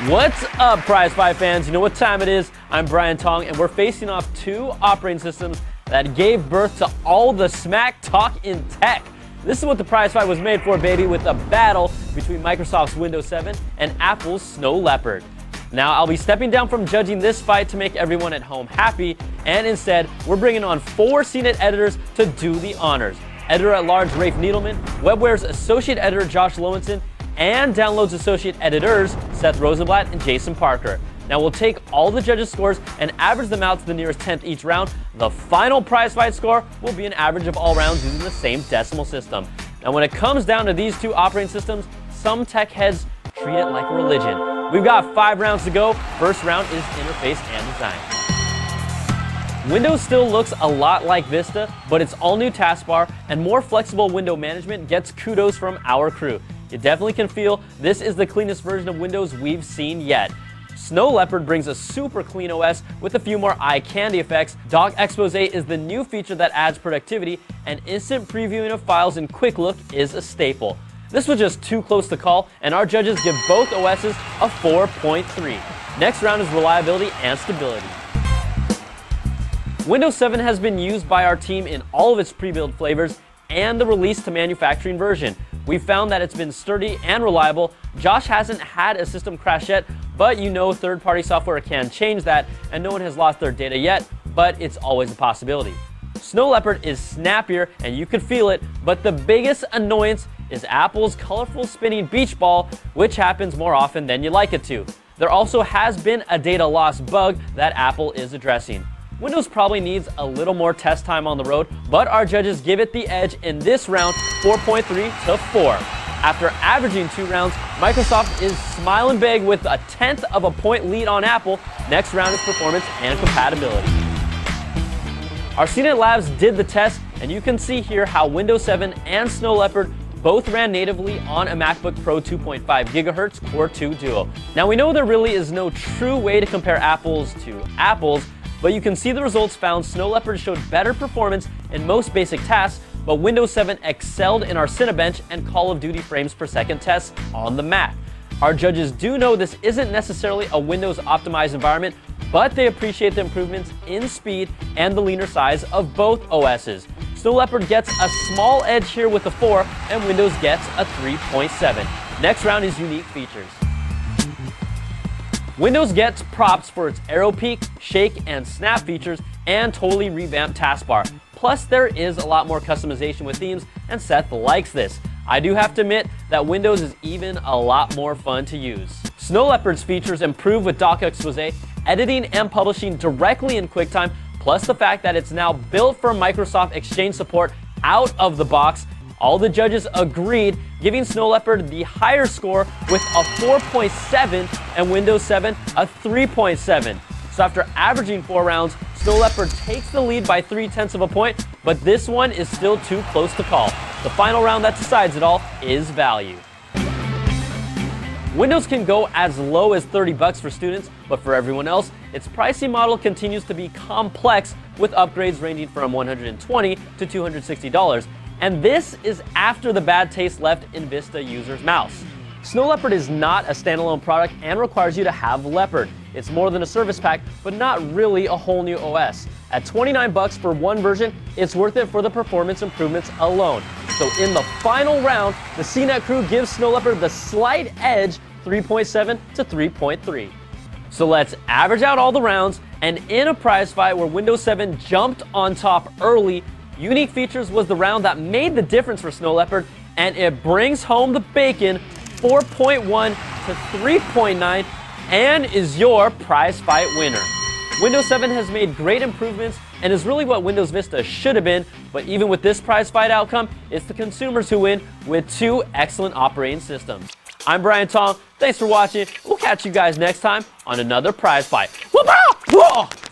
What's up, Prize Fight fans? You know what time it is. I'm Brian Tong, and we're facing off two operating systems that gave birth to all the smack talk in tech. This is what the prize fight was made for, baby, with a battle between Microsoft's Windows 7 and Apple's Snow Leopard. Now, I'll be stepping down from judging this fight to make everyone at home happy, and instead, we're bringing on 4 Cnet editors to do the honors. Editor-at-Large Rafe Needleman, Webware's Associate Editor Josh Lowenson, and Download's Associate Editors Seth Rosenblatt and Jason Parker. Now we'll take all the judges' scores and average them out to the nearest 10th each round. The final prize fight score will be an average of all rounds using the same decimal system. Now when it comes down to these two operating systems, some tech heads treat it like a religion. We've got 5 rounds to go. First round is interface and design. Windows still looks a lot like Vista, but its all-new taskbar and more flexible window management gets kudos from our crew. You definitely can feel this is the cleanest version of Windows we've seen yet. Snow Leopard brings a super clean OS with a few more eye candy effects. Dock Expose is the new feature that adds productivity, and instant previewing of files in Quick Look is a staple. This was just too close to call, and our judges give both OSs a 4.3. Next round is reliability and stability. Windows 7 has been used by our team in all of its pre-built flavors and the release to manufacturing version. We've found that it's been sturdy and reliable. Josh hasn't had a system crash yet, but you know third-party software can change that, and no one has lost their data yet, but it's always a possibility. Snow Leopard is snappier, and you can feel it, but the biggest annoyance is Apple's colorful spinning beach ball, which happens more often than you like it to. There also has been a data loss bug that Apple is addressing. Windows probably needs a little more test time on the road, but our judges give it the edge in this round, 4.3 to 4. After averaging 2 rounds, Microsoft is smiling big with a 1/10 of a point lead on Apple. Next round is performance and compatibility. Our Cnet Labs did the test, and you can see here how Windows 7 and Snow Leopard both ran natively on a MacBook Pro 2.5 GHz Core 2 Duo. Now we know there really is no true way to compare apples to apples, but you can see the results found. Snow Leopard showed better performance in most basic tasks, but Windows 7 excelled in our Cinebench and Call of Duty frames per second tests on the Mac. Our judges do know this isn't necessarily a Windows optimized environment, but they appreciate the improvements in speed and the leaner size of both OSs. Snow Leopard gets a small edge here with a 4, and Windows gets a 3.7. Next round is unique features. Windows gets props for its arrow peak, shake, and snap features and totally revamped taskbar. Plus, there is a lot more customization with themes, and Seth likes this. I do have to admit that Windows is even a lot more fun to use. Snow Leopard's features improve with Dock Expose, editing and publishing directly in QuickTime, plus the fact that it's now built for Microsoft Exchange support out of the box. All the judges agreed, giving Snow Leopard the higher score with a 4.7 and Windows 7 a 3.7. So after averaging 4 rounds, Snow Leopard takes the lead by 0.3 of a point, but this one is still too close to call. The final round that decides it all is value. Windows can go as low as $30 for students, but for everyone else, its pricing model continues to be complex with upgrades ranging from $120 to $260. And this is after the bad taste left in Vista users' mouths. Snow Leopard is not a standalone product and requires you to have Leopard. It's more than a service pack, but not really a whole new OS. At $29 for one version, it's worth it for the performance improvements alone. So in the final round, the Cnet crew gives Snow Leopard the slight edge, 3.7 to 3.3. So let's average out all the rounds, and in a prize fight where Windows 7 jumped on top early, Unique Features was the round that made the difference for Snow Leopard, and it brings home the bacon, 4.1 to 3.9, and is your prize fight winner. Windows 7 has made great improvements and is really what Windows Vista should have been, but even with this prize fight outcome, it's the consumers who win with 2 excellent operating systems. I'm Brian Tong. Thanks for watching. We'll catch you guys next time on another prize fight. Whoop-ah! Whoa!